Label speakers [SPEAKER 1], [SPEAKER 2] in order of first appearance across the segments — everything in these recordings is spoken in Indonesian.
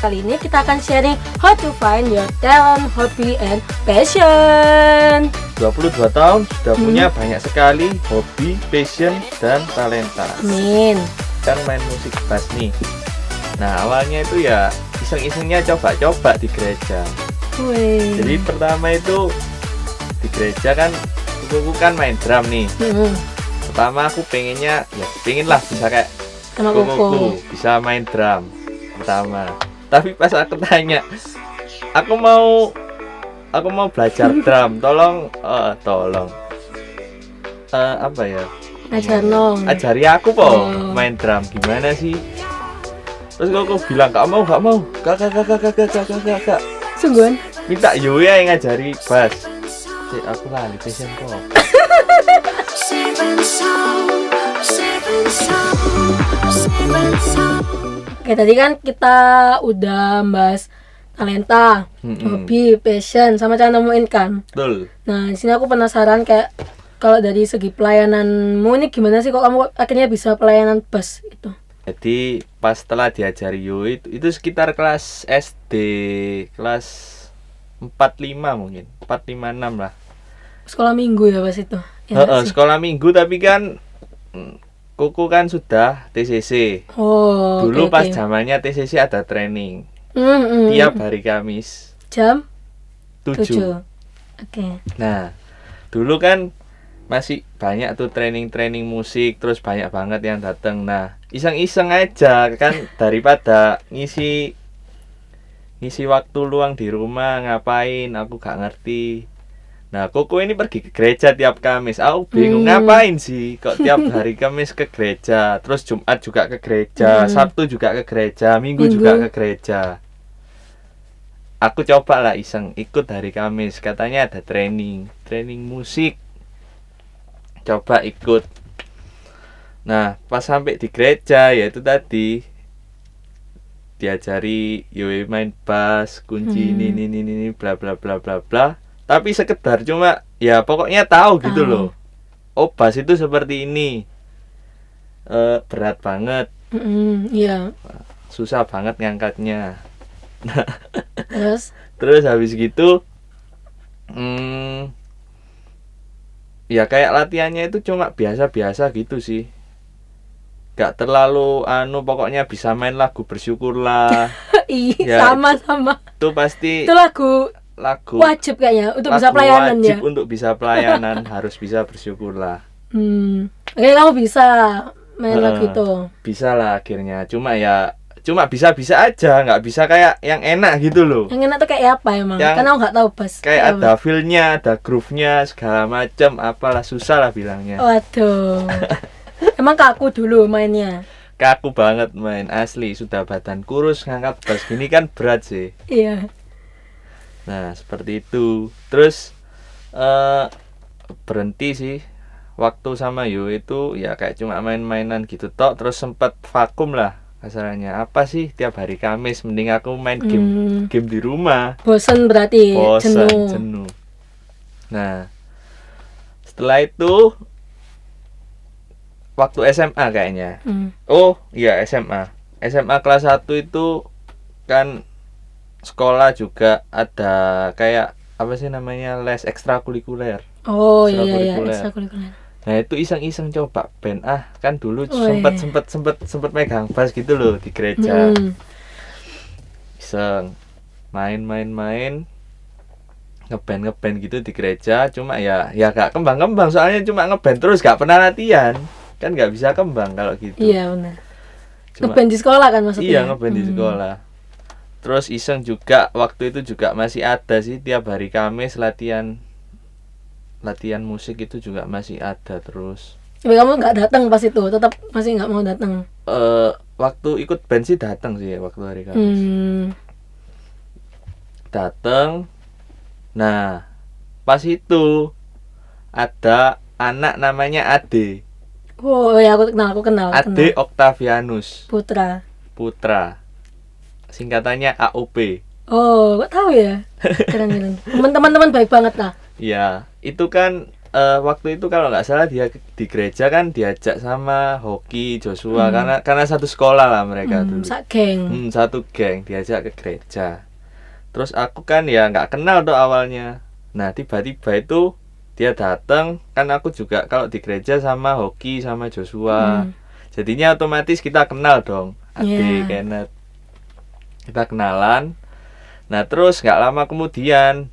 [SPEAKER 1] kali ini kita akan sharing how to find your talent, hobby, and passion.
[SPEAKER 2] 22 tahun sudah punya banyak sekali hobi, passion, dan talenta.
[SPEAKER 1] Amin.
[SPEAKER 2] Kan main musik bass nih. Nah awalnya itu ya iseng-isengnya coba-coba di gereja.
[SPEAKER 1] Wih.
[SPEAKER 2] Jadi pertama itu di gereja kan aku kan main drum nih. Pertama aku pengennya ya pengen lah bisa kayak
[SPEAKER 1] Sama
[SPEAKER 2] kuku
[SPEAKER 1] Koko.
[SPEAKER 2] bisa main drum pertama. Tapi pas aku tanya, aku mau belajar drum, tolong apa ya?
[SPEAKER 1] Ajar nong.
[SPEAKER 2] Ajari aku po
[SPEAKER 1] Oh.
[SPEAKER 2] main drum gimana sih? Terus Koko bilang gak mau, gak.
[SPEAKER 1] Sungguhan.
[SPEAKER 2] Minta Yoya yang ngajari bass. Cek aku lah di passion kok.
[SPEAKER 1] Oke, tadi kan kita udah bahas talenta, hobi, passion, sama cara nemuin kan.
[SPEAKER 2] Betul.
[SPEAKER 1] Nah, di sini aku penasaran kayak kalau dari segi pelayananmu ini gimana sih kok kamu akhirnya bisa pelayanan bass itu?
[SPEAKER 2] Jadi pas setelah diajari Yoya itu sekitar kelas SD kelas 45 mungkin 456 lah.
[SPEAKER 1] Sekolah minggu ya pas itu. Ya, nggak sih?
[SPEAKER 2] Sekolah minggu tapi kan Kuku kan sudah TCC.
[SPEAKER 1] Oh,
[SPEAKER 2] Dulu
[SPEAKER 1] oke,
[SPEAKER 2] pas
[SPEAKER 1] oke.
[SPEAKER 2] zamannya TCC ada training
[SPEAKER 1] Mm-mm.
[SPEAKER 2] tiap hari Kamis
[SPEAKER 1] Jam
[SPEAKER 2] 7.
[SPEAKER 1] 7. Oke.
[SPEAKER 2] Nah, dulu kan masih banyak tuh training musik, terus banyak banget yang datang. Nah, iseng-iseng aja kan daripada ngisi waktu luang di rumah ngapain aku gak ngerti. Nah, Koko ini pergi ke gereja tiap Kamis. Aku bingung ngapain sih kok tiap hari Kamis ke gereja, terus Jumat juga ke gereja, Sabtu juga ke gereja, Minggu juga ke gereja. Aku coba lah iseng ikut hari Kamis, katanya ada training musik. Coba ikut. Nah, pas sampai di gereja ya itu tadi diajari Yoy main bass, kunci ini bla bla bla bla bla. Tapi sekedar cuma ya pokoknya tahu gitu loh. Oh, bass itu seperti ini. Berat banget,
[SPEAKER 1] Iya.
[SPEAKER 2] susah banget ngangkatnya.
[SPEAKER 1] Terus
[SPEAKER 2] habis gitu ya kayak latihannya itu cuma biasa-biasa gitu sih. Gak terlalu pokoknya bisa main lagu bersyukurlah. Ya,
[SPEAKER 1] sama.
[SPEAKER 2] Itu pasti
[SPEAKER 1] Itu lagu wajib kayaknya untuk bisa pelayanan
[SPEAKER 2] wajib
[SPEAKER 1] ya.
[SPEAKER 2] untuk bisa pelayanan harus bisa bersyukurlah.
[SPEAKER 1] Oke, kamu bisa main lagu itu.
[SPEAKER 2] Bisa lah akhirnya. Cuma bisa aja, nggak bisa kayak yang enak gitu loh.
[SPEAKER 1] Yang enak tuh kayak apa emang? Karena aku nggak tahu bass.
[SPEAKER 2] Kayak ada feel-nya, ada groove-nya, segala macam, apalah susah lah bilangnya.
[SPEAKER 1] Waduh. Emang kaku dulu mainnya.
[SPEAKER 2] Kaku banget main asli, sudah badan kurus ngangkat bass gini kan berat sih.
[SPEAKER 1] Iya.
[SPEAKER 2] Nah, seperti itu. Terus berhenti sih waktu sama Yo itu ya kayak cuma main-mainan gitu tok, terus sempat vakum lah kasarnya. Apa sih tiap hari Kamis mending aku main game di rumah.
[SPEAKER 1] Bosen berarti,
[SPEAKER 2] Jenuh. Nah, setelah itu waktu SMA kayaknya. Oh, iya SMA kelas 1 itu kan sekolah juga ada kayak apa sih namanya les ekstrakurikuler.
[SPEAKER 1] Oh iya, ekstrakurikuler.
[SPEAKER 2] Nah itu iseng-iseng coba band kan dulu sempet megang bass gitu loh di gereja. Iseng main ngeband gitu di gereja, cuma ya gak kembang soalnya cuma ngeband terus gak pernah latihan kan gak bisa kembang kalau gitu.
[SPEAKER 1] Iya benar. Ngeband di sekolah kan maksudnya?
[SPEAKER 2] Iya ngeband di sekolah. Terus iseng juga waktu itu juga masih ada sih tiap hari Kamis latihan musik itu juga masih ada terus.
[SPEAKER 1] Tapi kamu nggak datang pas itu, tetap masih nggak mau datang?
[SPEAKER 2] Waktu ikut band sih datang sih waktu hari Kamis. Datang. Nah, pas itu ada anak namanya Ade.
[SPEAKER 1] Oh ya, aku kenal.
[SPEAKER 2] Ade Octavianus
[SPEAKER 1] Putra.
[SPEAKER 2] Singkatannya AOP.
[SPEAKER 1] Oh, kok tahu ya? Keren. Teman-teman baik banget lah.
[SPEAKER 2] Ya, itu kan waktu itu kalau nggak salah dia di gereja kan diajak sama Hoki Joshua karena satu sekolah lah mereka dulu. Satu geng diajak ke gereja. Terus aku kan ya nggak kenal tuh awalnya. Nah tiba-tiba itu dia datang, kan aku juga kalau di gereja sama Hoki sama Joshua. Jadinya otomatis kita kenal dong. Ade Kenneth. Kita kenalan. Nah terus nggak lama kemudian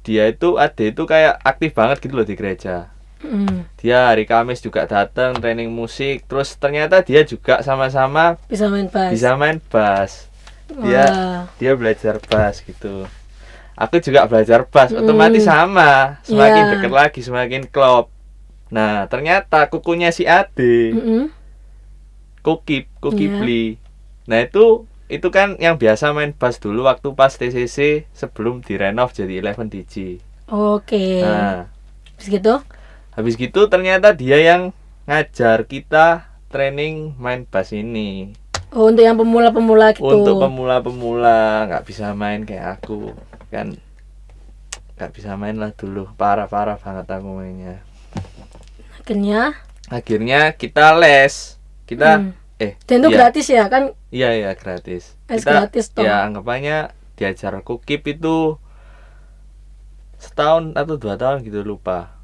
[SPEAKER 2] Ade itu kayak aktif banget gitu loh di gereja. Dia hari Kamis juga datang training musik. Terus ternyata dia juga sama-sama
[SPEAKER 1] bisa main bass.
[SPEAKER 2] Dia belajar bass gitu. Aku juga belajar bass. Otomatis sama. Semakin deket lagi, semakin klop. Nah ternyata kukunya si Ade Kukipli. Nah itu kan yang biasa main bass dulu waktu pas TCC sebelum direnov jadi 11 DJ.
[SPEAKER 1] Oke.
[SPEAKER 2] Nah,
[SPEAKER 1] habis
[SPEAKER 2] gitu ternyata dia yang ngajar kita training main bass ini.
[SPEAKER 1] Oh, untuk yang pemula-pemula gitu.
[SPEAKER 2] Untuk pemula-pemula, nggak bisa main kayak aku kan, nggak bisa main lah dulu, parah banget aku mainnya. Akhirnya kita les, dan
[SPEAKER 1] itu gratis ya kan?
[SPEAKER 2] Iya gratis.
[SPEAKER 1] Gratis toh.
[SPEAKER 2] Ya anggapannya diajar Kukip itu setahun atau 2 tahun gitu, lupa.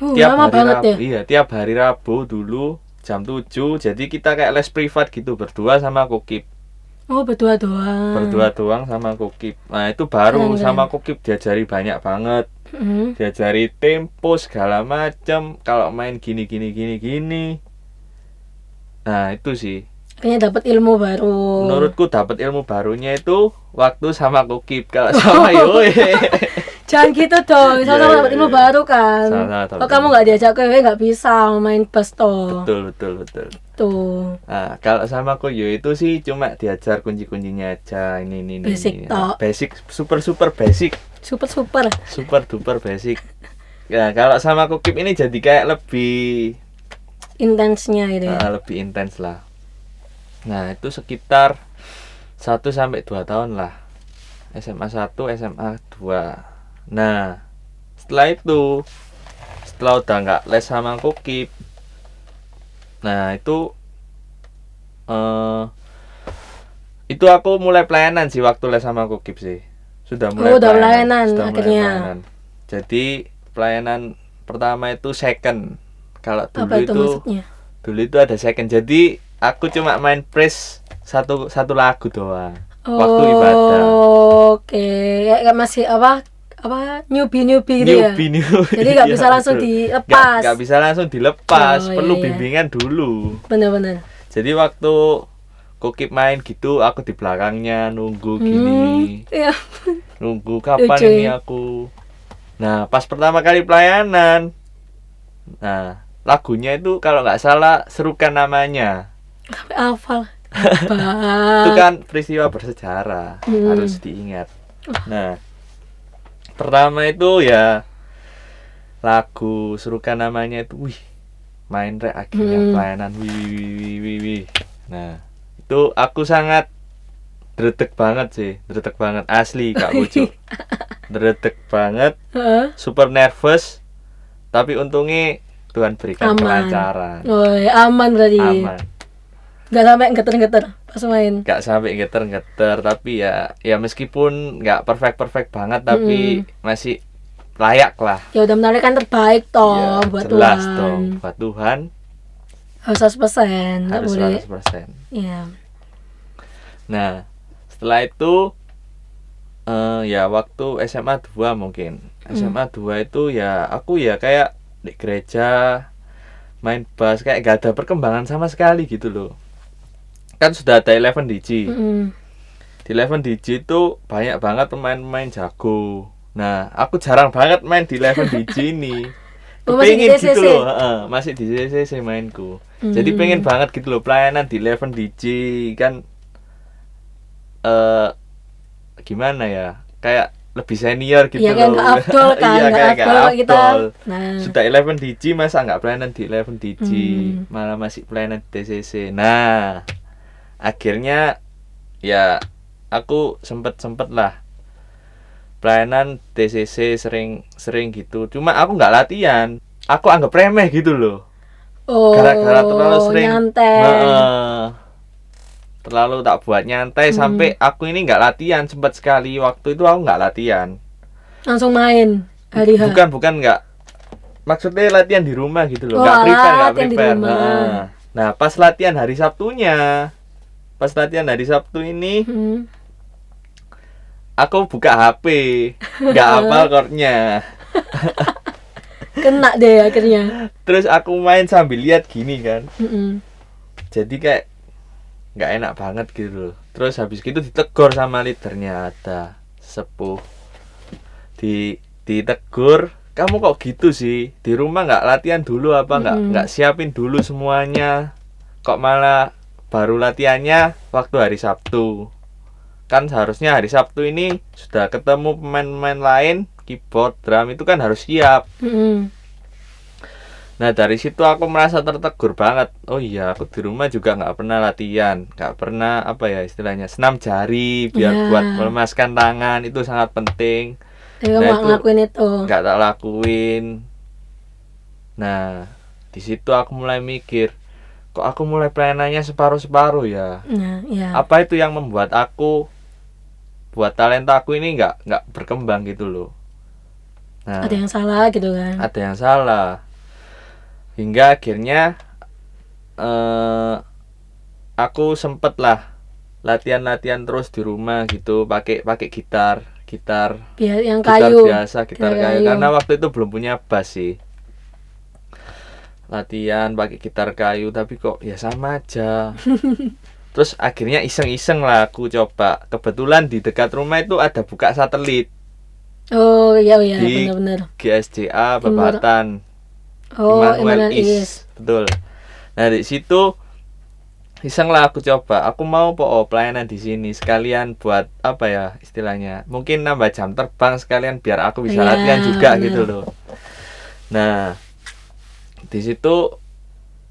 [SPEAKER 1] Lama banget ya?
[SPEAKER 2] Iya, tiap hari Rabu dulu jam 7. Jadi kita kayak les privat gitu, berdua sama Kukip.
[SPEAKER 1] Oh, berdua doang
[SPEAKER 2] sama Kukip. Nah itu baru sama Kukip diajari banyak banget. Diajari tempo segala macam, kalau main gini. Nah itu sih
[SPEAKER 1] kayaknya dapat ilmu baru.
[SPEAKER 2] Menurutku dapat ilmu barunya itu waktu sama Kukip. Kalau sama
[SPEAKER 1] jangan gitu dong, sama-sama dapat ilmu baru kan. Kalau kamu nggak diajak nggak bisa main bass toh.
[SPEAKER 2] Betul
[SPEAKER 1] tuh.
[SPEAKER 2] Nah kalau sama Koyo itu sih cuma diajar kunci-kuncinya aja, ini
[SPEAKER 1] basic toh.
[SPEAKER 2] Basic, super basic, super duper basic. Ya kalau sama Kukip ini jadi kayak lebih
[SPEAKER 1] intensnya gitu ya.
[SPEAKER 2] Lebih intens lah. Nah itu sekitar 1-2 tahun lah, SMA 1, SMA 2. Nah setelah udah nggak les sama Kukip, nah itu aku mulai pelayanan sih waktu les sama Kukip sih. Sudah mulai
[SPEAKER 1] pelayanan akhirnya.
[SPEAKER 2] Jadi pelayanan pertama itu second. Kalau dulu itu ada second. Jadi aku cuma main praise satu lagu doang waktu ibadah.
[SPEAKER 1] Oke, kayak masih apa newbie gitu ya. Jadi nggak bisa langsung dilepas.
[SPEAKER 2] Nggak bisa langsung dilepas, perlu bimbingan dulu.
[SPEAKER 1] Benar.
[SPEAKER 2] Jadi waktu Kukip main gitu, aku di belakangnya nunggu gini. Nunggu kapan ini aku. Nah, pas pertama kali pelayanan, nah lagunya itu kalau nggak salah Serukan Namanya.
[SPEAKER 1] Hafal.
[SPEAKER 2] Itu kan peristiwa bersejarah, harus diingat. Nah, pertama itu ya lagu Serukan Namanya itu, main akhirnya pelayanan, wih. Nah, itu aku sangat dredeg banget asli Kak Bojo. Dredeg banget, super nervous, tapi untungnya Tuhan berikan kelancaran.
[SPEAKER 1] Aman berarti.
[SPEAKER 2] Aman.
[SPEAKER 1] Gak sampai geter-geter pas main.
[SPEAKER 2] Gak sampai geter-geter, tapi ya meskipun gak perfect banget, tapi masih layak lah.
[SPEAKER 1] Ya udah menawarkan terbaik toh ya, buat
[SPEAKER 2] jelas
[SPEAKER 1] Tuhan.
[SPEAKER 2] Dong, buat Tuhan.
[SPEAKER 1] Harus 100%.
[SPEAKER 2] Harus 100%.
[SPEAKER 1] Iya.
[SPEAKER 2] Nah, setelah itu ya waktu SMA 2 mungkin. SMA 2 itu ya aku ya kayak di gereja main bass kayak gak ada perkembangan sama sekali gitu loh. Kan sudah ada 11 DJ. Di 11 DJ itu banyak banget pemain-pemain jago. Nah, aku jarang banget main di 11 DJ ini. Pengen gitu loh, masih di CCC mainku. Jadi pengen banget gitu loh pelayanan di 11 DJ kan, gimana ya? Kayak lebih senior gitu
[SPEAKER 1] ya,
[SPEAKER 2] loh.
[SPEAKER 1] Iya kayak Abdul kita.
[SPEAKER 2] Nah. Sudah 11 DJ masa nggak pelayanan di 11 DJ, malah masih pelayanan di TCC. Nah, akhirnya ya aku sempet lah pelayanan TCC sering gitu. Cuma aku nggak latihan. Aku anggap remeh gitu loh.
[SPEAKER 1] Oh,
[SPEAKER 2] Gara-gara terlalu sering
[SPEAKER 1] nyantai.
[SPEAKER 2] terlalu tak buat nyantai sampai aku ini nggak latihan. Sempat sekali waktu itu aku nggak latihan.
[SPEAKER 1] Langsung main hari H.
[SPEAKER 2] Bukan nggak. Maksudnya latihan di rumah gitu loh.
[SPEAKER 1] Oh,
[SPEAKER 2] Nggak prepare.
[SPEAKER 1] latihan di rumah.
[SPEAKER 2] Nah, pas latihan hari Sabtunya. Pas latihan hari Sabtu ini aku buka HP, nggak hafal chordnya.
[SPEAKER 1] Kena deh akhirnya.
[SPEAKER 2] Terus aku main sambil lihat gini kan.
[SPEAKER 1] Mm-mm.
[SPEAKER 2] Jadi kayak nggak enak banget gitu loh. Terus habis gitu ditegur sama leadernya, ada sepuh. Ditegur, kamu kok gitu sih? Di rumah nggak latihan dulu apa nggak siapin dulu semuanya? Kok malah baru latihannya waktu hari Sabtu? Kan seharusnya hari Sabtu ini sudah ketemu pemain-pemain lain, keyboard, drum itu kan harus siap. Nah dari situ aku merasa tertegur banget. Oh iya, aku di rumah juga nggak pernah latihan, nggak pernah apa ya istilahnya senam jari biar buat melemaskan tangan, itu sangat penting.
[SPEAKER 1] Tapi kamu nggak ngelakuin itu.
[SPEAKER 2] Nggak tak lakuin. Nah di situ aku mulai mikir, kok aku mulai pelayanannya separuh-separuh ya.
[SPEAKER 1] Nah, ya.
[SPEAKER 2] Apa itu yang membuat aku buat talenta aku ini nggak berkembang gitu loh. Nah,
[SPEAKER 1] Ada yang salah gitu kan.
[SPEAKER 2] ada yang salah. Hingga akhirnya aku sempet lah latihan terus di rumah gitu, pakai gitar
[SPEAKER 1] Biar yang
[SPEAKER 2] gitar
[SPEAKER 1] kayu.
[SPEAKER 2] biasa, gitar kayu. Karena waktu itu belum punya bass sih. Latihan pakai gitar kayu, tapi kok ya sama aja. Terus akhirnya iseng-iseng lah aku coba. Kebetulan di dekat rumah itu ada buka satelit.
[SPEAKER 1] Oh iya
[SPEAKER 2] di
[SPEAKER 1] benar-benar.
[SPEAKER 2] GSJA Babatan.
[SPEAKER 1] Immanuel
[SPEAKER 2] Is. Betul. Nah di situ iseng lah aku coba. Aku mau pelayanan di sini sekalian buat apa ya istilahnya? Mungkin nambah jam terbang sekalian biar aku bisa latihan juga bener. Gitu loh. Nah di situ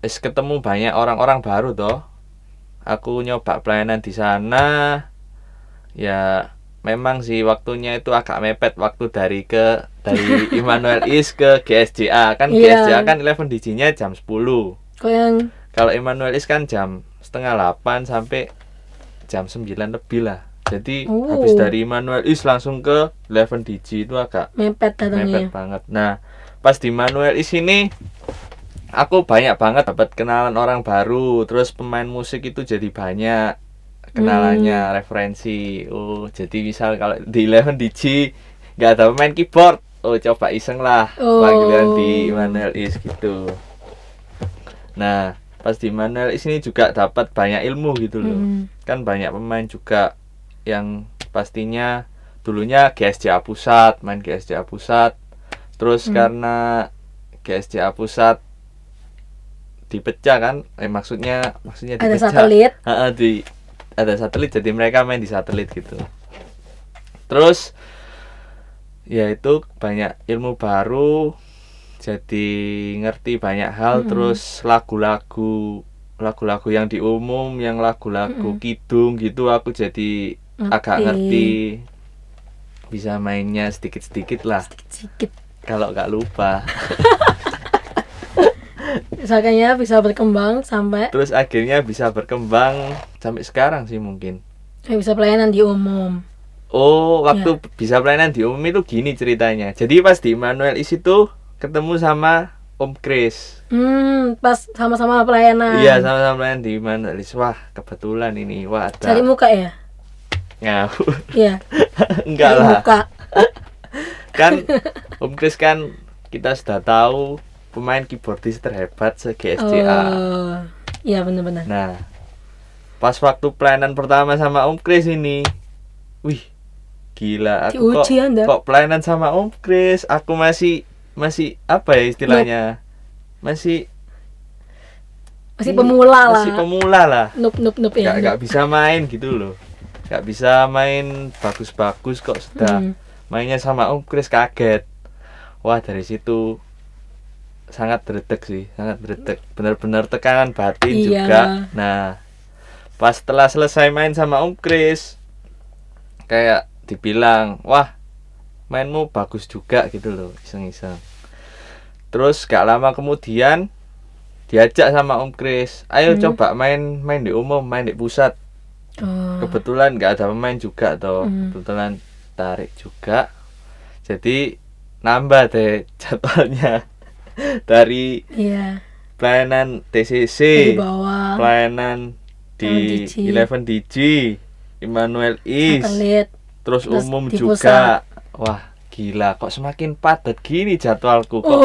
[SPEAKER 2] ketemu banyak orang-orang baru toh. Aku nyoba pelayanan di sana. Ya memang sih waktunya itu agak mepet waktu dari Immanuel Is ke GSJA kan. GSJA kan 11 DJ-nya jam 10. Kalau Immanuel Is kan jam 7:30 sampai jam 9 lebih lah. Jadi habis dari Immanuel Is langsung ke 11 DJ itu agak
[SPEAKER 1] mepet
[SPEAKER 2] banget. Nah pas di Immanuel Is ini aku banyak banget dapat kenalan orang baru. Terus pemain musik itu jadi banyak kenalannya, referensi. Oh jadi misal kalau di 11 DJ nggak ada pemain keyboard, oh coba iseng lah panggilan di Immanuel Is gitu. Nah pas di Immanuel Is ini juga dapat banyak ilmu gitu loh. Kan banyak pemain juga yang pastinya dulunya GSJA Pusat, main GSJA Pusat. Terus karena GSJA Pusat dipecah kan, maksudnya dipecah.
[SPEAKER 1] Ada satelit.
[SPEAKER 2] Ada satelit, jadi mereka main di satelit gitu. Terus ya itu banyak ilmu baru, jadi ngerti banyak hal. Terus lagu-lagu yang di umum, yang lagu-lagu kidung gitu aku jadi agak ngerti, bisa mainnya sedikit-sedikit lah, kalau nggak lupa.
[SPEAKER 1] Misalnya bisa berkembang sampai
[SPEAKER 2] terus akhirnya bisa berkembang sampai sekarang sih mungkin.
[SPEAKER 1] Bisa pelayanan di umum.
[SPEAKER 2] Waktu bisa pelayanan di umum itu gini ceritanya. Jadi pas di Immanuel Is itu ketemu sama Om Chris.
[SPEAKER 1] Pas sama-sama pelayanan.
[SPEAKER 2] Iya, sama-sama pelayanan di Immanuel Is. Wah, kebetulan ini. Wah, ada.
[SPEAKER 1] Cari muka ya?
[SPEAKER 2] Ngawur.
[SPEAKER 1] Iya.
[SPEAKER 2] Enggak
[SPEAKER 1] cari
[SPEAKER 2] lah.
[SPEAKER 1] Muka.
[SPEAKER 2] Kan Om Chris kan kita sudah tahu pemain keyboardis terhebat se-GSJA.
[SPEAKER 1] Iya benar-benar.
[SPEAKER 2] Nah, pas waktu pelayanan pertama sama Om Chris ini, wih, gila, aku kok pelayanan sama Om Chris, aku masih apa ya istilahnya? Masih
[SPEAKER 1] pemula lah.
[SPEAKER 2] Masih pemula lah.
[SPEAKER 1] Noob ya.
[SPEAKER 2] Gak bisa main gitu loh. Gak bisa main bagus-bagus kok sudah mainnya sama Om Chris, kaget. Wah, dari situ sangat berdek sih, benar-benar tekanan batin juga. Nah pas setelah selesai main sama Om Chris, kayak dibilang, wah mainmu bagus juga gitu loh, iseng-iseng. Terus gak lama kemudian diajak sama Om Kris, ayo coba main di umum, main di pusat. Kebetulan gak ada pemain juga toh, kebetulan tarik juga. Jadi nambah deh jadwalnya dari pelayanan TCC,
[SPEAKER 1] di bawah,
[SPEAKER 2] pelayanan di 11 DG, Immanuel East, terus umum juga. Wah gila, kok semakin padat gini jadwalku kok.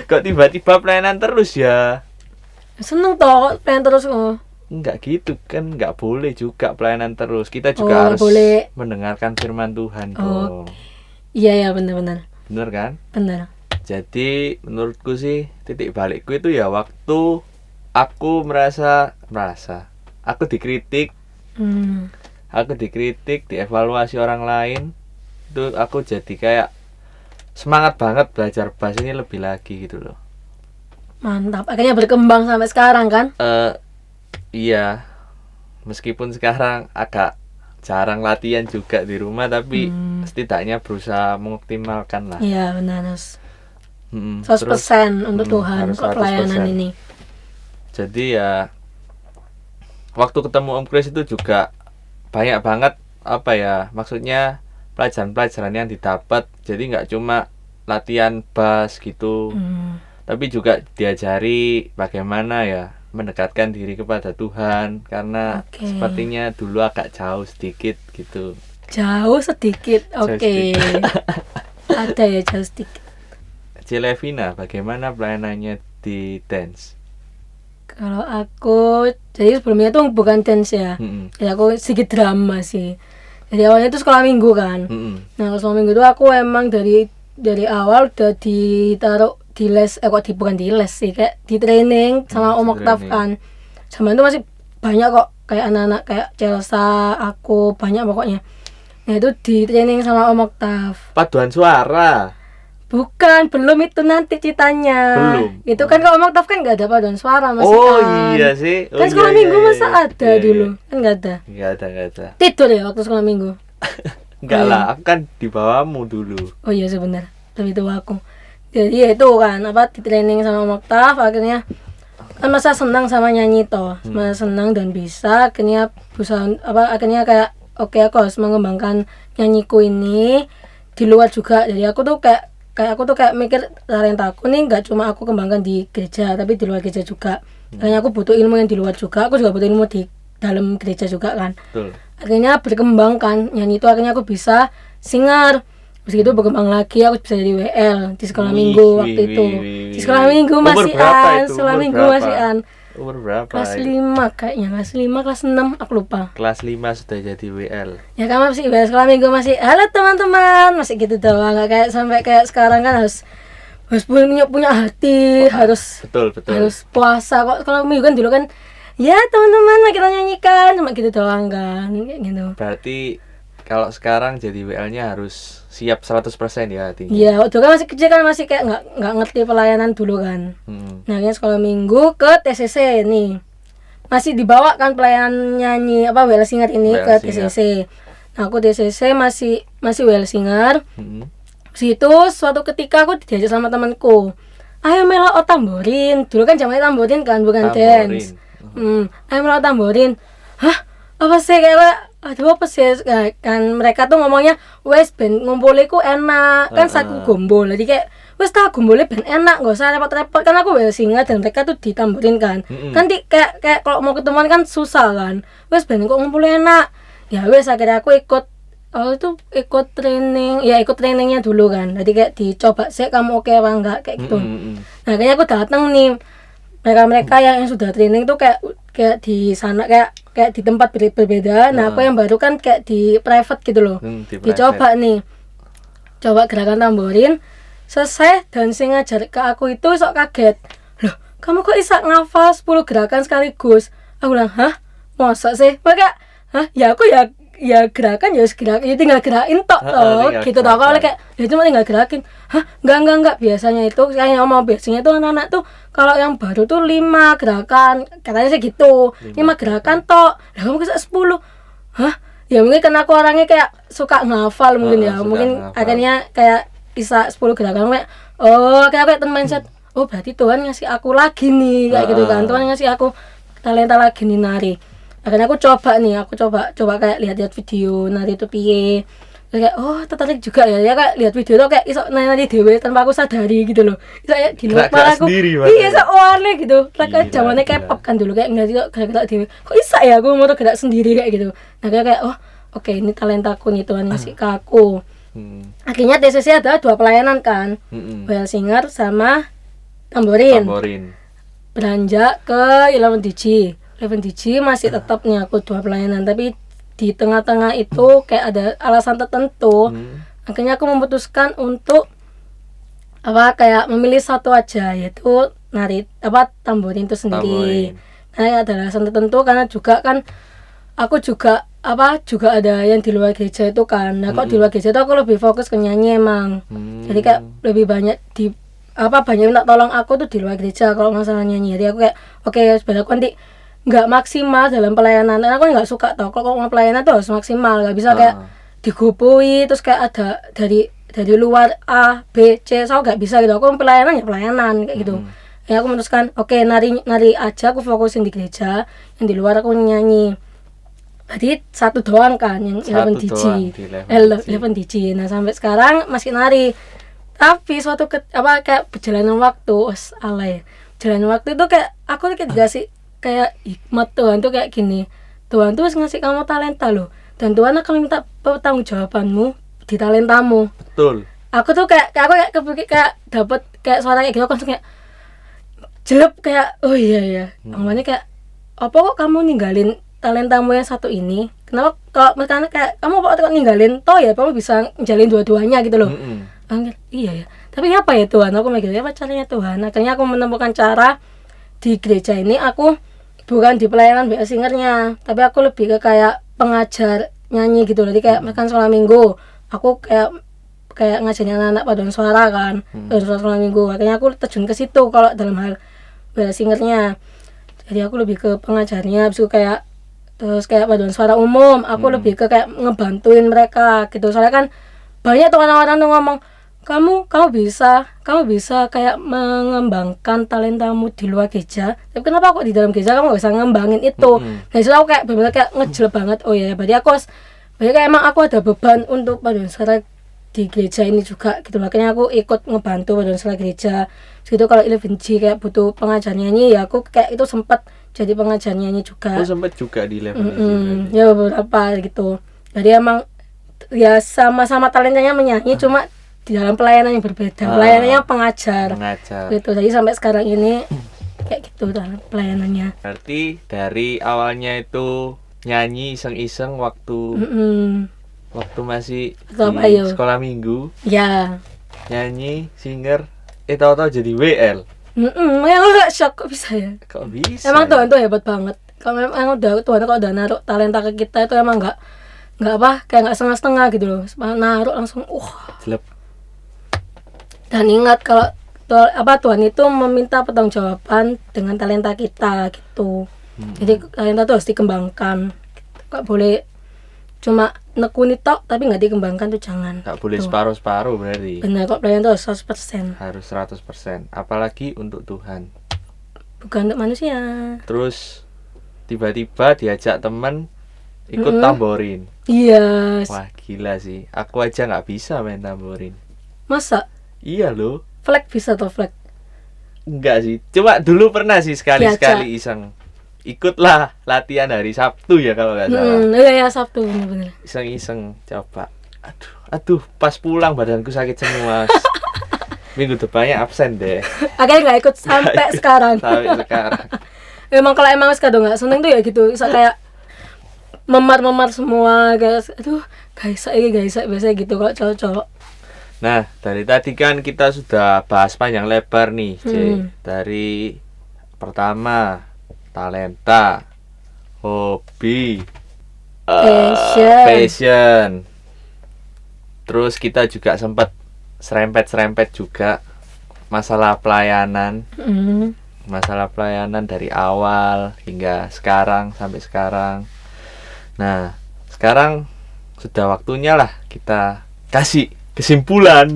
[SPEAKER 2] Kok tiba-tiba pelayanan terus ya?
[SPEAKER 1] Seneng toh pelayanan terus.
[SPEAKER 2] Enggak gitu kan, enggak boleh juga pelayanan terus. Kita juga harus mendengarkan firman Tuhan dong.
[SPEAKER 1] Iya benar.
[SPEAKER 2] Bener kan?
[SPEAKER 1] Benar.
[SPEAKER 2] Jadi menurutku sih titik balikku itu ya waktu aku merasa aku dikritik. Aku dikritik, dievaluasi orang lain. Itu aku jadi kayak semangat banget belajar bass ini lebih lagi gitu loh.
[SPEAKER 1] Mantap, akhirnya berkembang sampai sekarang kan?
[SPEAKER 2] Iya, meskipun sekarang agak jarang latihan juga di rumah, tapi setidaknya berusaha mengoptimalkan lah.
[SPEAKER 1] Iya benar, 100% untuk Tuhan kok pelayanan ini.
[SPEAKER 2] Jadi ya waktu ketemu Om Kris itu juga banyak banget maksudnya pelajaran-pelajaran yang didapat. Jadi nggak cuma latihan bass gitu, tapi juga diajari bagaimana ya mendekatkan diri kepada Tuhan, karena sepertinya dulu agak jauh sedikit gitu.
[SPEAKER 1] Jauh sedikit. Ada ya jauh sedikit.
[SPEAKER 2] Cilevina, bagaimana pelayanannya di dance?
[SPEAKER 1] Kalau aku, jadi sebelumnya tuh bukan dance ya. Jadi aku sedikit drama sih. Jadi awalnya itu sekolah minggu kan. Nah sekolah minggu itu aku emang dari awal udah ditaruh di les, bukan di les sih, kayak di training sama Om Oktav kan. Zaman itu masih banyak kok kayak anak-anak kayak Celsa, aku banyak pokoknya. Nah itu di training sama Om Oktav.
[SPEAKER 2] Paduan suara?
[SPEAKER 1] Bukan, belum itu nanti ceritanya.
[SPEAKER 2] Belum.
[SPEAKER 1] Itu kan kalau Om Oktav kan nggak ada paduan suara masih kan.
[SPEAKER 2] Iya sih.
[SPEAKER 1] Kan sekolah minggu masa ada dulu? Kan nggak ada.
[SPEAKER 2] Nggak ada.
[SPEAKER 1] Tidur ya waktu sekolah minggu?
[SPEAKER 2] Enggak lah, aku kan di bawahmu dulu.
[SPEAKER 1] Oh iya sebenarnya, lebih tua aku. Jadi ya itu kan di training sama Om Oktav, akhirnya kan masa senang sama nyanyi toh, masa senang dan bisa akhirnya berusaha akhirnya kayak aku harus mengembangkan nyanyiku ini di luar juga. Jadi aku tuh kayak mikir talenta aku nih nggak cuma aku kembangkan di gereja tapi di luar gereja juga. Karena aku butuh ilmu yang di luar juga, aku juga butuh ilmu di dalam gereja juga kan.
[SPEAKER 2] Betul.
[SPEAKER 1] Akhirnya berkembang kan nyanyi itu, akhirnya aku bisa singer. Terus itu berkembang lagi, aku bisa jadi WL di sekolah minggu waktu itu. Di sekolah minggu masih sekolah minggu masih
[SPEAKER 2] Umur berapa?
[SPEAKER 1] Kelas 5 kayaknya, kelas 5, kelas 6, aku lupa.
[SPEAKER 2] Kelas 5 sudah jadi WL. Ya
[SPEAKER 1] kan masih WL sekolah minggu masih, halo teman-teman, masih gitu doang, nggak kayak sampai kayak sekarang kan harus punya hati, harus puasa. Kok kalau minggu kan dulu kan, ya teman-teman kita nyanyikan, cuma gitu doang kan, kayak gitu.
[SPEAKER 2] Berarti kalau sekarang jadi WL-nya harus siap 100% ya hatinya.
[SPEAKER 1] Iya, waktu kan masih kecil kan masih kayak nggak ngerti pelayanan dulu kan. Nah, ini sekolah minggu ke TCC nih. Masih dibawa kan pelayanan nyanyi WL Singer ini ke TCC. Nah, aku TCC masih WL Singer. Situ suatu ketika aku diajak sama temanku. Ayo melok tamborin. Dulu kan zamannya tamborin kan, bukan dance. Ayo melok tamborin. Hah? Apa sih kayak apa sih kan mereka tuh ngomongnya wes ben ngompoliku enak kan saku gombol, jadi kayak wes tak gombolnya ben enak gak usah repot-repot kan aku WL Singer dan mereka tuh ditamborin kan. Kan kayak kalau mau ketemuan kan susah kan, wes ben kok ngumpulnya enak ya wes akhirnya aku ikut trainingnya dulu kan, jadi kayak dicoba sih kamu oke apa enggak kayak gitu. Nah akhirnya aku datang nih, mereka yang sudah training tuh kayak di sana kayak di tempat berbeda. Nah aku yang baru kan kayak di private gitu loh. Dicoba nih, coba gerakan tamborin selesai dan sing ngajar ke aku itu sok kaget, loh kamu kok bisa ngafal 10 gerakan sekaligus. Aku bilang hah masa sih, maka ya aku ya gerakan ya tinggal gerakin tok gitu toh. Kalau kayak ya cuma tinggal gerakin, enggak biasanya itu kayak biasanya tuh anak-anak tuh kalau yang baru tuh 5 gerakan katanya sih gitu, 5 gerakan tok. Lah kamu bisa 10. Ya mungkin karena aku orangnya kayak suka ngafal mungkin ya. Mungkin
[SPEAKER 2] ngafal.
[SPEAKER 1] akhirnya kayak bisa 10 gerakan kayak kayak mindset oh berarti Tuhan ngasih aku lagi nih kayak gitu kan. Tuhan ngasih aku talenta lagi nih nari. Akhirnya aku coba kayak lihat video nari itu piye. Terus kayak tertarik juga ya kayak lihat video tuh kayak iso nari dhewe tanpa aku sadari gitu loh. Iso kayak di luar kepala aku. Iya iso warne gitu. Kayak zamannya K-pop kan dulu kayak nggak kok gerak dhewe. Kok bisa ya aku mau gerak sendiri kayak gitu. Nah kayak oke, ini talentaku nih Tuhan ngasih ke aku. Akhirnya TCC ada 2 pelayanan kan, Well Singer sama tamborin. Beranjak ke 11 DJ masih tetap nih aku 2 pelayanan, tapi di tengah-tengah itu kayak ada alasan tertentu. Akhirnya aku memutuskan untuk kayak memilih satu aja, yaitu nari tamborin itu sendiri. Karena ada alasan tertentu karena juga kan aku juga ada yang di luar gereja itu kan. Nah kok di luar gereja itu aku lebih fokus ke nyanyi emang. Jadi kayak lebih banyak banyak minta tolong aku tuh di luar gereja kalau masalah nyanyi. Jadi aku kayak oke, sebenarnya aku nanti nggak maksimal dalam pelayanan. Dan aku nggak suka tau kalau mau pelayanan tuh harus maksimal, nggak bisa kayak digopui terus kayak ada dari luar A B C, so nggak bisa gitu. Aku pelayanan ya pelayanan kayak gitu. Ya aku memutuskan oke, nari aja aku fokusin di gereja, yang di luar aku nyanyi. Jadi satu doang kan yang 11 DJ. Nah sampai sekarang masih nari. Tapi suatu kayak perjalanan waktu perjalanan waktu itu kayak aku kayak dikasih kayak hikmat Tuhan tuh kayak gini. Tuhan tuh ngasih kamu talenta loh, dan Tuhan akan minta pertanggungjawabanmu di talentamu.
[SPEAKER 2] Betul.
[SPEAKER 1] Aku tuh kayak kepikir kayak dapet kayak suara kayak gitu, langsung kayak jelek kayak oh iya. Namanya kayak apa kok kamu ninggalin talentamu yang satu ini? Kenapa kalau misalnya kayak kamu kok ninggalin ya kamu bisa njalin dua-duanya gitu loh. Iya ya. Tapi apa ya Tuhan? Aku mikir apa caranya Tuhan? Akhirnya aku menemukan cara di gereja ini. Aku bukan di pelayanan BA Singernya, tapi aku lebih ke kayak pengajar nyanyi gitu. Jadi kayak makan sekolah minggu. Aku kayak ngajarin anak-anak paduan suara kan. Paduan suara sekolah minggu. Akhirnya aku terjun ke situ kalau dalam hal BA Singernya. Jadi aku lebih ke pengajarnya, habis itu kayak terus kayak paduan suara umum, aku lebih ke kayak ngebantuin mereka gitu. Soalnya kan banyak tuh orang-orang tuh ngomong kamu bisa kayak mengembangkan talentamu di luar gereja, tapi kenapa kok di dalam gereja kamu gak bisa ngembangin itu? Nah itu aku kayak bener-bener kayak ngejel banget. Oh ya berarti kayak emang aku ada beban untuk paduan suara di gereja ini juga gitu. Makanya aku ikut ngebantu paduan suara gereja gitu. Kalau 11G kayak butuh pengajar nyanyi, ya aku kayak itu sempat jadi pengajar nyanyi juga.
[SPEAKER 2] Aku sempat juga di 11G.
[SPEAKER 1] Ya beberapa gitu. Jadi emang ya sama-sama talentanya menyanyi, cuma di dalam pelayanan yang berbeda. Pelayanannya pengajar gitu. Jadi sampai sekarang ini kayak gitu dalam pelayanannya.
[SPEAKER 2] Berarti dari awalnya itu nyanyi iseng-iseng waktu masih di sekolah minggu. Ya. Nyanyi, singer, tahu-tahu jadi WL.
[SPEAKER 1] Yang agak shock, kok bisa ya?
[SPEAKER 2] Kok bisa?
[SPEAKER 1] Emang Tuhan tuh hebat banget. Kalau memang Tuhan kalau udah naruh talenta ke kita itu emang nggak kayak nggak setengah-setengah gitu loh. Naruh langsung
[SPEAKER 2] Jelek.
[SPEAKER 1] Dan ingat kalau Tuhan itu meminta pertanggungjawaban dengan talenta kita gitu. Jadi talenta itu harus dikembangkan. Gak boleh cuma nekuni tok tapi nggak dikembangkan tuh jangan.
[SPEAKER 2] Gak boleh separuh-separuh berarti.
[SPEAKER 1] Benar, kok pelayan itu 100%.
[SPEAKER 2] Harus 100%. Apalagi untuk Tuhan.
[SPEAKER 1] Bukan untuk manusia.
[SPEAKER 2] Terus tiba-tiba diajak temen ikut tamborin.
[SPEAKER 1] Iya.
[SPEAKER 2] Wah gila sih. Aku aja nggak bisa main tamborin.
[SPEAKER 1] Masa?
[SPEAKER 2] Iya loh.
[SPEAKER 1] Flag bisa atau flag?
[SPEAKER 2] Enggak sih. Coba dulu pernah sih sekali-sekali iseng. Ikutlah latihan hari Sabtu ya kalau nggak salah.
[SPEAKER 1] Iya Sabtu bener-bener.
[SPEAKER 2] Iseng-iseng coba. Aduh pas pulang badanku sakit semua. Minggu depannya absen deh.
[SPEAKER 1] Akhirnya nggak ikut sampai sekarang.
[SPEAKER 2] Sampai sekarang.
[SPEAKER 1] Kalau emang kadang nggak seneng tuh ya gitu. Bisa kayak memar semua guys. Aduh guys biasanya gitu kalau cowok-cowok.
[SPEAKER 2] Nah dari tadi kan kita sudah bahas panjang lebar nih, dari pertama talenta, hobi, passion. Terus kita juga sempat serempet juga masalah pelayanan. Masalah pelayanan dari awal hingga sekarang sampai sekarang. Nah, sekarang sudah waktunya lah kita kasih kesimpulan.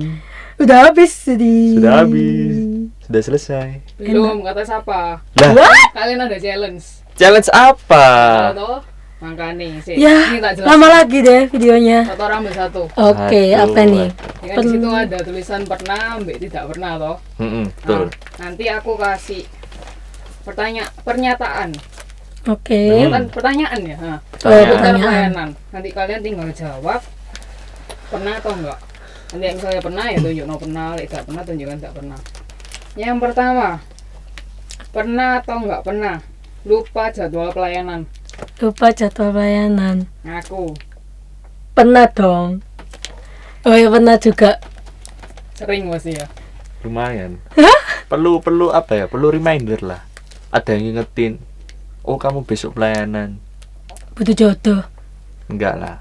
[SPEAKER 1] Udah habis
[SPEAKER 2] Sudah habis. Sudah selesai.
[SPEAKER 3] Belum kata siapa?
[SPEAKER 2] Lah,
[SPEAKER 3] Kalian ada challenge.
[SPEAKER 2] challenge apa?
[SPEAKER 3] Atau makanya sih.
[SPEAKER 1] Ya,
[SPEAKER 3] Ini tak jelas.
[SPEAKER 1] lama lagi deh videonya.
[SPEAKER 3] Satu orang ambil satu.
[SPEAKER 1] Oke,
[SPEAKER 2] Aduh,
[SPEAKER 1] apa nih?
[SPEAKER 3] Ya kan di situ ada tulisan pernah, mbak tidak pernah toh.
[SPEAKER 2] Betul.
[SPEAKER 3] Nah, nanti aku kasih pernyataan.
[SPEAKER 1] Oke.
[SPEAKER 3] Pertanyaan ya. Nah,
[SPEAKER 1] Oh,
[SPEAKER 3] seputar
[SPEAKER 1] pertanyaan.
[SPEAKER 3] pelayanan. Nanti kalian tinggal jawab pernah atau enggak. Nanti yang misalnya pernah ya tunjuk no pernah, tidak pernah tunjukkan tidak pernah. Yang pertama, pernah atau enggak pernah lupa jadwal pelayanan.
[SPEAKER 1] Lupa jadwal pelayanan.
[SPEAKER 3] Aku
[SPEAKER 1] Pernah dong. Oh ya pernah juga.
[SPEAKER 3] sering masih ya.
[SPEAKER 2] Lumayan. Perlu apa ya? Perlu reminder lah. Ada yang ngingetin. Oh, kamu besok pelayanan.
[SPEAKER 1] Butuh jodoh.
[SPEAKER 2] Enggak lah.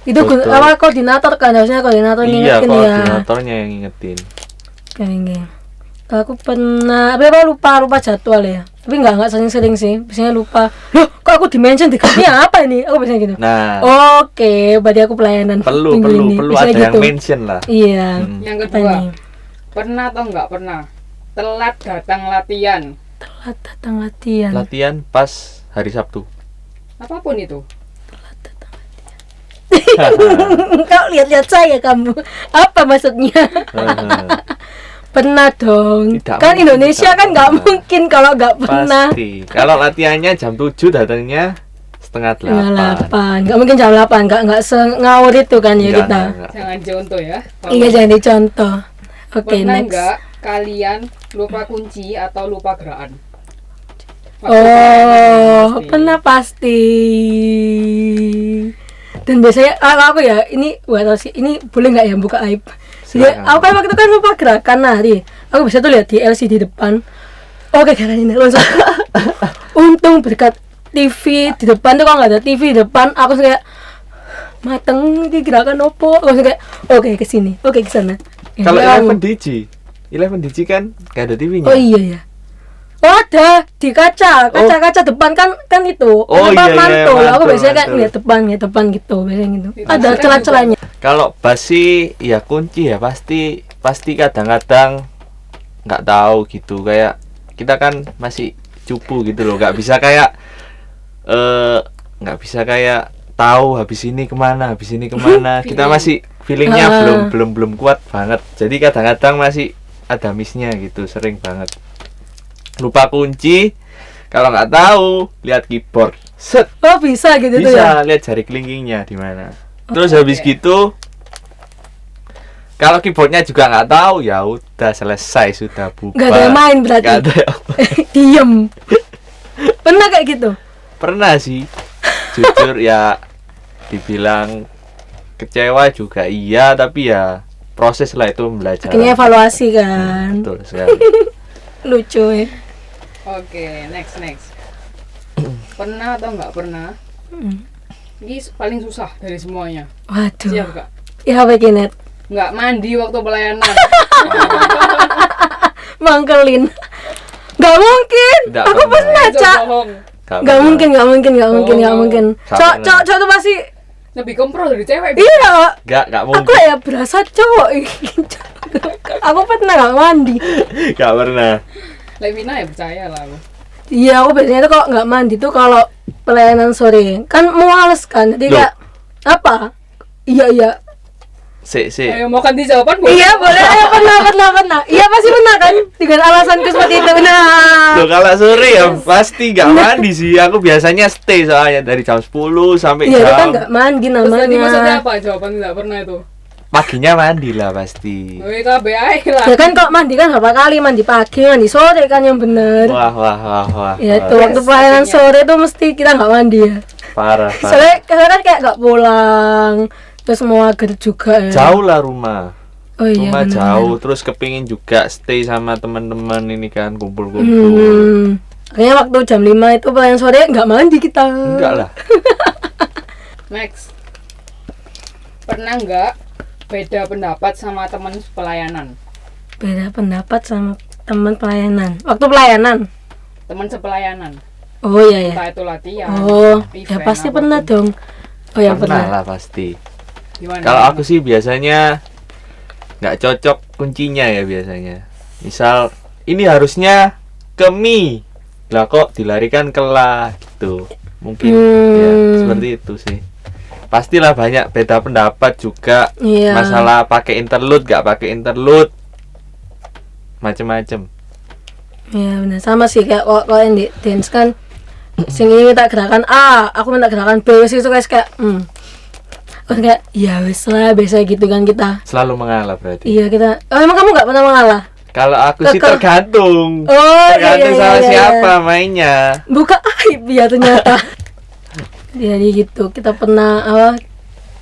[SPEAKER 1] Itu
[SPEAKER 2] Betul.
[SPEAKER 1] apa koordinator kan, harusnya koordinator
[SPEAKER 2] Iya,
[SPEAKER 1] ngingetin ya.
[SPEAKER 2] koordinatornya yang ngingetin.
[SPEAKER 1] Kayaknya. Kalau aku pernah, lupa jadwal ya. Tapi enggak sering-sering sih. Biasanya lupa. Loh, kok aku di-mention di grupnya apa ini? Aku biasanya gitu.
[SPEAKER 2] Nah,
[SPEAKER 1] Oke, berarti aku pelayanan
[SPEAKER 2] perlu
[SPEAKER 1] minggu ini.
[SPEAKER 2] ada
[SPEAKER 1] Biasanya
[SPEAKER 2] yang mention lah.
[SPEAKER 1] Iya.
[SPEAKER 3] Yang
[SPEAKER 1] Apa
[SPEAKER 3] kedua,
[SPEAKER 1] nih?
[SPEAKER 3] pernah atau enggak pernah telat datang latihan.
[SPEAKER 1] Telat datang latihan.
[SPEAKER 2] Latihan pas hari Sabtu.
[SPEAKER 3] Apapun itu.
[SPEAKER 1] Kau lihat-lihat saya kamu. Apa maksudnya? Pernah dong.
[SPEAKER 2] Tidak
[SPEAKER 1] Kan
[SPEAKER 2] mungkin,
[SPEAKER 1] Indonesia
[SPEAKER 2] tidak
[SPEAKER 1] kan nggak
[SPEAKER 2] pernah.
[SPEAKER 1] mungkin kalau nggak pernah.
[SPEAKER 2] Pasti. Kalau latihannya jam 7 datangnya setengah 8.
[SPEAKER 1] 8. Nggak mungkin jam 8. Nggak ngawur itu kan ya kita.
[SPEAKER 2] Enggak.
[SPEAKER 3] Jangan contoh ya.
[SPEAKER 1] Iya, jangan dicontoh. Oke,
[SPEAKER 3] Pernah
[SPEAKER 1] next.
[SPEAKER 3] enggak kalian lupa kunci atau lupa gerakan? Waktu
[SPEAKER 1] Oh,
[SPEAKER 3] pelayanan
[SPEAKER 1] pernah pasti. Dan biasanya aku ya, ini buat sih, ini boleh nggak ya buka aib? Ya,
[SPEAKER 2] Silakan.
[SPEAKER 1] aku kan waktu itu kan lupa gerakan aku bisa tuh lihat di LCD depan. Oke, karena ini langsung. Untung berkat TV di depan tuh, kalau nggak ada TV di depan, aku kayak mateng di gerakan opo. Aku kayak oke ke sini, oke ke sana. Ya,
[SPEAKER 2] Kalau
[SPEAKER 1] ya,
[SPEAKER 2] 11 DG kan gak ada TV-nya.
[SPEAKER 1] oh iya ya. Oh ada di kaca depan kan itu.
[SPEAKER 2] Oh,
[SPEAKER 1] Apa,
[SPEAKER 2] iya, iya,
[SPEAKER 1] mantul. Aku
[SPEAKER 2] mantul,
[SPEAKER 1] biasanya kayak
[SPEAKER 2] mantul.
[SPEAKER 1] lihat depan gitu, biasanya gitu.
[SPEAKER 3] Itu
[SPEAKER 1] Ada
[SPEAKER 3] kan
[SPEAKER 1] celah-celahnya.
[SPEAKER 2] Kalau basi ya kunci ya pasti kadang-kadang nggak tahu gitu, kayak kita kan masih cupu gitu loh, nggak bisa kayak tahu habis ini kemana kita masih feelingnya belum kuat banget, jadi kadang-kadang masih ada missnya gitu, sering banget lupa kunci. Kalau nggak tahu lihat keyboard, set,
[SPEAKER 1] Oh bisa gitu tuh ya.
[SPEAKER 2] bisa lihat jari kelingkingnya di mana. Terus habis gitu kalau keyboardnya juga nggak tahu, ya udah selesai, sudah bubar.
[SPEAKER 1] Nggak ada yang main berarti.
[SPEAKER 2] Nggak ada yang main.
[SPEAKER 1] Diem. Pernah kayak gitu?
[SPEAKER 2] Pernah sih, jujur ya, dibilang kecewa juga iya, tapi ya proses lah itu belajar.
[SPEAKER 1] Akhirnya evaluasi kan.
[SPEAKER 2] Betul sekali.
[SPEAKER 1] Lucu ya.
[SPEAKER 3] Oke, next. Pernah atau enggak pernah? Ini paling susah dari semuanya.
[SPEAKER 1] Waduh.
[SPEAKER 3] Siap gak?
[SPEAKER 1] Ya apa Kinet?
[SPEAKER 3] Enggak mandi waktu pelayanan.
[SPEAKER 1] Mangkelin. Nggak mungkin.
[SPEAKER 2] Tidak
[SPEAKER 1] Aku pernah,
[SPEAKER 3] Itu
[SPEAKER 1] Cak.
[SPEAKER 3] bohong.
[SPEAKER 2] Nggak
[SPEAKER 1] Nggak
[SPEAKER 2] pernah.
[SPEAKER 1] mungkin.
[SPEAKER 3] Oh.
[SPEAKER 1] Nggak mungkin.
[SPEAKER 2] Nggak
[SPEAKER 1] Cok tuh pasti.
[SPEAKER 3] Lebih kompro dari cewek.
[SPEAKER 1] Iya.
[SPEAKER 2] Nggak
[SPEAKER 1] Aku
[SPEAKER 2] mungkin.
[SPEAKER 1] ya berasa cowok. Aku pernah nggak mandi.
[SPEAKER 2] Nggak pernah.
[SPEAKER 3] Levina ya percaya lah aku.
[SPEAKER 1] Iya, aku biasanya tuh kalau nggak mandi tuh kalau pelayanan sore kan muales kan, jadi
[SPEAKER 2] Loh.
[SPEAKER 1] kayak apa? Iya.
[SPEAKER 2] Si.
[SPEAKER 3] Ayo mau ganti jawaban boleh?
[SPEAKER 1] Iya boleh, ayo pernah. Iya pasti pernah kan, dengan alasanku seperti itu. Nah,
[SPEAKER 2] Loh, kalau sore ya pasti nggak mandi sih. Aku biasanya stay soalnya dari jam 10 sampai
[SPEAKER 1] iya itu kan
[SPEAKER 2] jam
[SPEAKER 1] nggak mandi
[SPEAKER 3] Terus tadi maksudnya
[SPEAKER 1] namanya.
[SPEAKER 3] apa? Jawaban tidak pernah itu.
[SPEAKER 2] paginya mandi lah pasti.
[SPEAKER 3] WKBI lah.
[SPEAKER 1] Ya kan kalau mandi kan berapa kali, mandi pagi, mandi sore kan yang bener.
[SPEAKER 2] Wah.
[SPEAKER 1] Ya itu
[SPEAKER 2] Wah.
[SPEAKER 1] waktu pelayanan sore tuh mesti kita nggak mandi ya.
[SPEAKER 2] Parah.
[SPEAKER 1] Soalnya kan kayak nggak pulang, terus mau agar juga ya.
[SPEAKER 2] Jauh lah rumah.
[SPEAKER 1] Oh iya.
[SPEAKER 2] Rumah
[SPEAKER 1] bener.
[SPEAKER 2] jauh, terus kepingin juga stay sama teman-teman ini kan, kumpul-kumpul.
[SPEAKER 1] Kayaknya waktu jam 5 itu pelayanan sore nggak mandi kita.
[SPEAKER 2] Enggak lah.
[SPEAKER 3] Next. Pernah nggak beda pendapat sama teman pelayanan?
[SPEAKER 1] Beda pendapat sama teman pelayanan. Waktu pelayanan.
[SPEAKER 3] Teman sepelayanan.
[SPEAKER 1] Oh iya ya.
[SPEAKER 3] Entah itu latihan.
[SPEAKER 1] Oh, ya
[SPEAKER 3] event,
[SPEAKER 1] pasti
[SPEAKER 3] apapun.
[SPEAKER 1] pernah dong. Oh ya
[SPEAKER 2] Pernah
[SPEAKER 1] pernah.
[SPEAKER 2] lah pasti.
[SPEAKER 3] Gimana?
[SPEAKER 2] Kalau aku sih biasanya nggak cocok kuncinya ya biasanya. Misal ini harusnya ke mi, lah kok dilarikan ke la gitu. Mungkin ya seperti itu sih. Pastilah banyak beda pendapat juga.
[SPEAKER 1] Iya.
[SPEAKER 2] Masalah pakai interlude nggak pakai interlude, macem-macem.
[SPEAKER 1] Iya benar, sama sih kayak kalau yang di dance kan sing ini minta gerakan A, aku minta gerakan B, wis itu kayak kan kayak ya wis lah biasa gitu kan kita.
[SPEAKER 2] Selalu mengalah berarti.
[SPEAKER 1] Iya kita. Oh emang kamu nggak pernah mengalah?
[SPEAKER 2] Kalau aku sih tergantung.
[SPEAKER 1] Oh
[SPEAKER 2] Tergantung
[SPEAKER 1] iya,
[SPEAKER 2] sama
[SPEAKER 1] iya,
[SPEAKER 2] siapa mainnya.
[SPEAKER 1] Buka aib ya ternyata. Jadi gitu kita pernah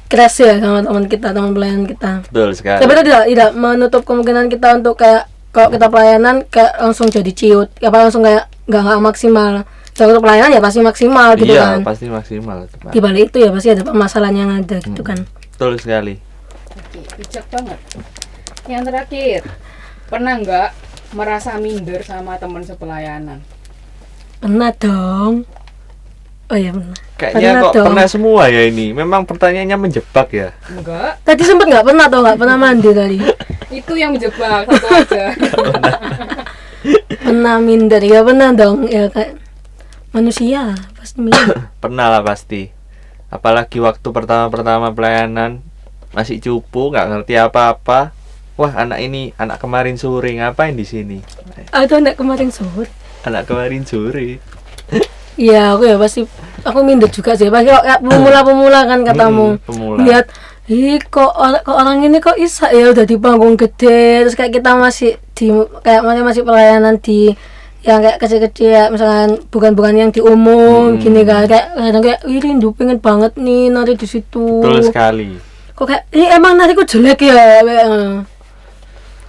[SPEAKER 1] crash ya sama teman kita, teman pelayanan kita.
[SPEAKER 2] Betul sekali.
[SPEAKER 1] Tapi itu tidak menutup kemungkinan kita untuk kayak kalau kita pelayanan kayak langsung jadi ciut, apa langsung kayak nggak maksimal. Kalau untuk pelayanan ya pasti maksimal gitu
[SPEAKER 2] Iya,
[SPEAKER 1] kan.
[SPEAKER 2] pasti maksimal. Teman.
[SPEAKER 1] Di balik itu ya pasti ada permasalahan yang ada gitu kan.
[SPEAKER 2] Betul sekali.
[SPEAKER 3] Oke, bijak banget. Yang terakhir, pernah nggak merasa minder sama teman sepelayanan?
[SPEAKER 1] Pernah dong. Oh iya pernah.
[SPEAKER 2] Kayaknya
[SPEAKER 1] Pernah
[SPEAKER 2] kok
[SPEAKER 1] dong.
[SPEAKER 2] pernah semua ya ini. Memang pertanyaannya menjebak ya.
[SPEAKER 3] Enggak,
[SPEAKER 1] Tadi sempet nggak pernah atau nggak pernah mandi tadi.
[SPEAKER 3] itu yang menjebak, satu aja.
[SPEAKER 1] Pernah minder ya pernah dong ya kayak manusia pasti minder.
[SPEAKER 2] Pernah lah pasti. Apalagi waktu pertama-pertama pelayanan masih cupu, nggak ngerti apa-apa. Wah, anak ini anak kemarin sore ngapain di sini?
[SPEAKER 1] Atau anak kemarin sore.
[SPEAKER 2] Anak kemarin sore.
[SPEAKER 1] Iya aku ya pasti aku minder juga sih. Pasti kayak pemula-pemula kan katamu.
[SPEAKER 2] Pemula.
[SPEAKER 1] Lihat kok orang ini kok isa ya udah di panggung gede terus kayak kita masih di kayak masih pelayanan di yang kayak kecil-kecil ya, misalkan bukan yang di umum gini kan kayak kadang kayak rindu pengen banget nih nari di situ.
[SPEAKER 2] Betul sekali.
[SPEAKER 1] Kok kayak emang nariku jelek ya.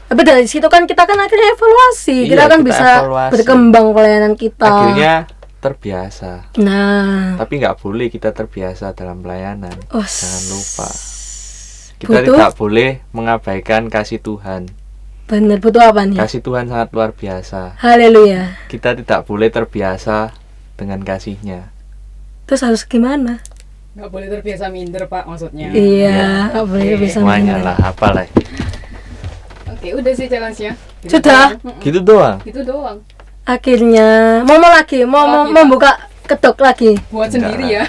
[SPEAKER 1] Tapi dari situ kan kita kan akhirnya evaluasi,
[SPEAKER 2] Iya,
[SPEAKER 1] kita kan
[SPEAKER 2] kita
[SPEAKER 1] bisa
[SPEAKER 2] evaluasi.
[SPEAKER 1] berkembang pelayanan kita.
[SPEAKER 2] Akhirnya terbiasa.
[SPEAKER 1] Nah,
[SPEAKER 2] Tapi nggak boleh kita terbiasa dalam pelayanan.
[SPEAKER 1] Us.
[SPEAKER 2] Jangan lupa. Kita
[SPEAKER 1] Butuh?
[SPEAKER 2] tidak boleh mengabaikan kasih Tuhan.
[SPEAKER 1] bener butuh apa nih?
[SPEAKER 2] Kasih Tuhan sangat luar biasa.
[SPEAKER 1] Haleluya.
[SPEAKER 2] Kita tidak boleh terbiasa dengan kasih-Nya.
[SPEAKER 1] Terus harus gimana?
[SPEAKER 3] Nggak boleh terbiasa minder, Pak, maksudnya.
[SPEAKER 1] Iya, nggak boleh
[SPEAKER 3] Oke,
[SPEAKER 1] bisa
[SPEAKER 2] Semuanya
[SPEAKER 1] minder.
[SPEAKER 2] lah, apalah.
[SPEAKER 3] Oke, udah sih challenge-nya.
[SPEAKER 1] Sudah?
[SPEAKER 2] Gitu doang.
[SPEAKER 3] Itu doang.
[SPEAKER 1] Akhirnya mau lagi, mau
[SPEAKER 3] Lagi, Pak.
[SPEAKER 1] membuka kedok lagi,
[SPEAKER 3] Buat
[SPEAKER 2] Enggak
[SPEAKER 3] sendiri
[SPEAKER 2] lah.
[SPEAKER 3] ya.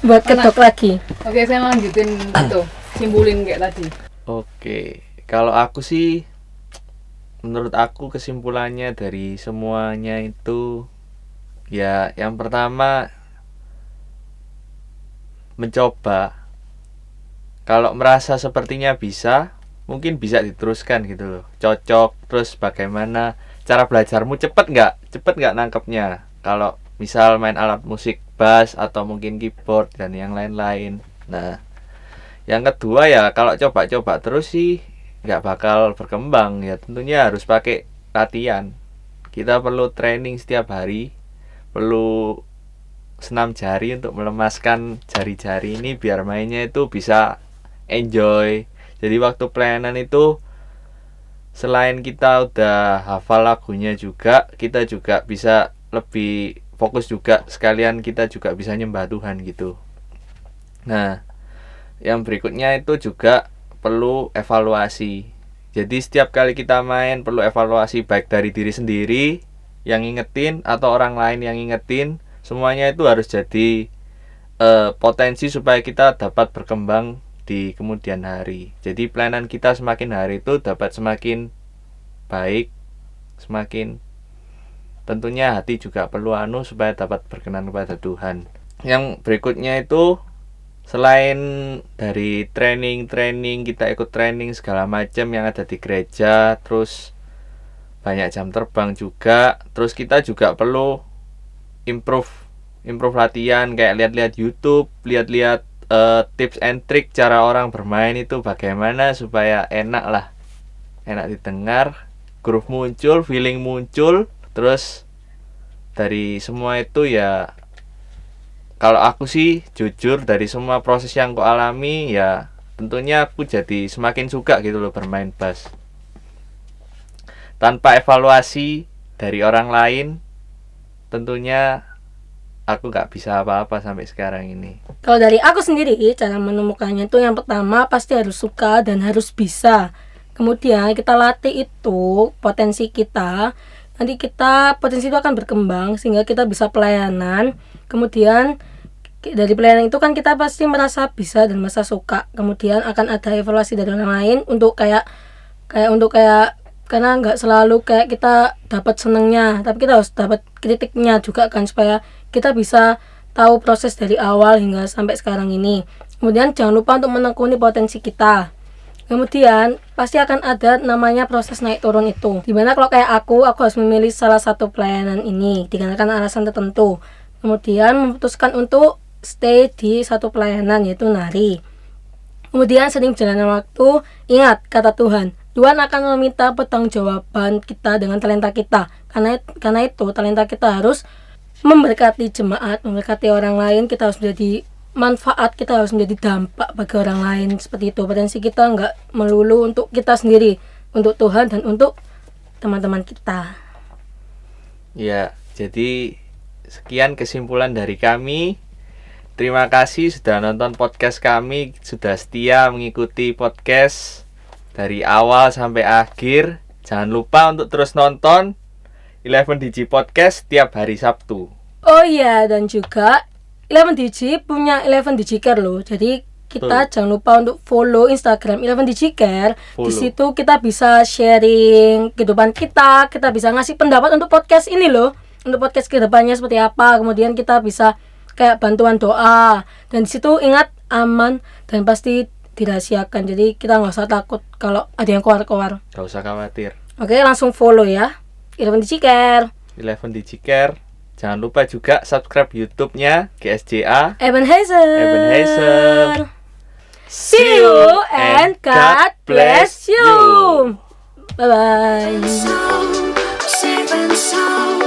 [SPEAKER 1] buat kedok lagi.
[SPEAKER 3] Oke, saya lanjutin itu. Simpulin kayak tadi.
[SPEAKER 2] Oke, kalau aku sih, menurut aku kesimpulannya dari semuanya itu, ya yang pertama mencoba. Kalau merasa sepertinya bisa, mungkin bisa diteruskan gitu loh. Cocok, terus bagaimana cara belajarmu cepet nggak nangkepnya. Kalau misal main alat musik bass atau mungkin keyboard dan yang lain-lain. Nah, yang kedua ya kalau coba-coba terus sih nggak bakal berkembang ya, tentunya harus pakai latihan. Kita perlu training setiap hari, perlu senam jari untuk melemaskan jari-jari ini biar mainnya itu bisa enjoy. Jadi waktu pelayanan itu selain kita udah hafal lagunya juga, kita juga bisa lebih fokus juga, sekalian kita juga bisa nyembah Tuhan gitu. Nah, yang berikutnya itu juga perlu evaluasi. Jadi setiap kali kita main perlu evaluasi, baik dari diri sendiri yang ngingetin atau orang lain yang ngingetin. Semuanya itu harus jadi potensi supaya kita dapat berkembang di kemudian hari. Jadi pelayanan kita semakin hari itu dapat semakin baik, semakin tentunya hati juga perlu supaya dapat berkenan kepada Tuhan. Yang berikutnya itu selain dari training kita ikut training segala macam yang ada di gereja, terus banyak jam terbang juga, terus kita juga perlu improve latihan, kayak lihat-lihat YouTube, lihat-lihat tips and trick cara orang bermain itu bagaimana supaya enak didengar, groove muncul, feeling muncul. Terus dari semua itu ya, kalau aku sih jujur dari semua proses yang aku alami ya tentunya aku jadi semakin suka gitu loh bermain bass. Tanpa evaluasi dari orang lain tentunya aku nggak bisa apa-apa sampai sekarang ini.
[SPEAKER 1] Kalau dari aku sendiri, cara menemukannya itu yang pertama pasti harus suka dan harus bisa. Kemudian kita latih itu potensi kita. Nanti potensi itu akan berkembang sehingga kita bisa pelayanan. Kemudian dari pelayanan itu kan kita pasti merasa bisa dan merasa suka. Kemudian akan ada evaluasi dari orang lain untuk kayak karena nggak selalu kayak kita dapat senengnya, tapi kita harus dapat kritiknya juga kan, supaya kita bisa tahu proses dari awal hingga sampai sekarang ini. Kemudian jangan lupa untuk menekuni potensi kita. Kemudian pasti akan ada namanya proses naik turun itu, dimana kalau kayak aku harus memilih salah satu pelayanan ini dikarenakan alasan tertentu. Kemudian memutuskan untuk stay di satu pelayanan, yaitu nari. Kemudian sering berjalannya waktu, ingat kata Tuhan akan meminta pertanggungjawaban kita dengan talenta kita. Karena itu talenta kita harus memberkati jemaat, memberkati orang lain. Kita harus menjadi manfaat, kita harus menjadi dampak bagi orang lain, seperti itu. Potensi kita nggak melulu untuk kita sendiri, untuk Tuhan dan untuk teman-teman kita.
[SPEAKER 2] Ya, jadi sekian kesimpulan dari kami. Terima kasih sudah nonton podcast kami, sudah setia mengikuti podcast dari awal sampai akhir. Jangan lupa untuk terus nonton 11DG Podcast setiap hari Sabtu.
[SPEAKER 1] Oh iya, dan juga 11DG punya 11DG Care loh. Jadi kita jangan lupa untuk follow Instagram 11DG Care. Di situ kita bisa sharing kehidupan kita bisa ngasih pendapat untuk podcast ini loh. Untuk podcast kedepannya seperti apa. Kemudian kita bisa kayak bantuan doa. Dan di situ ingat aman dan pasti dirahasiakan. Jadi kita nggak usah takut kalau ada yang keluar-keluar.
[SPEAKER 2] Gak usah khawatir.
[SPEAKER 1] Oke, langsung follow ya 11DG Care.
[SPEAKER 2] 11DG Care. Jangan lupa juga subscribe YouTube-nya GSJA
[SPEAKER 1] Ebenezer. See you and God bless you. Bye bye.
[SPEAKER 4] Seven sound.